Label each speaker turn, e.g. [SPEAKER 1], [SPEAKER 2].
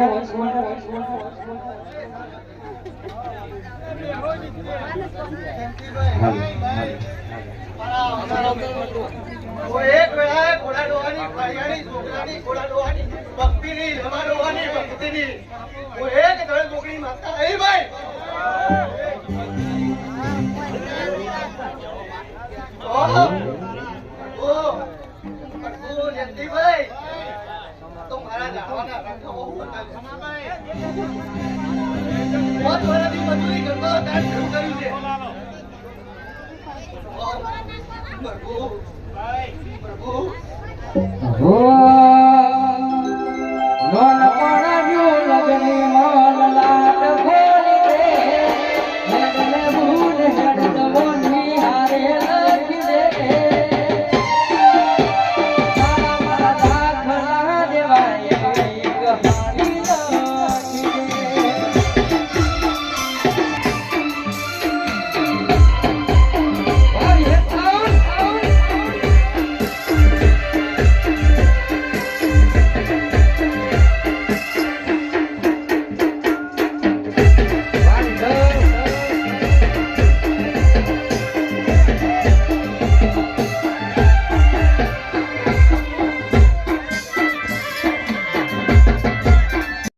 [SPEAKER 1] એક વેળા ઘોડા ડોવાની ભાઈયાની છોકરાની ઘોડા ડોવાની ભક્તિની રમા ડોવાની ભક્તિની એક દળ છોકરી માતા એ ભાઈ ભાઈ તો મારા જાણવાના મજૂરી કરતો ત્યાં શરૂ કર્યું છે પ્રભુ પ્રભુ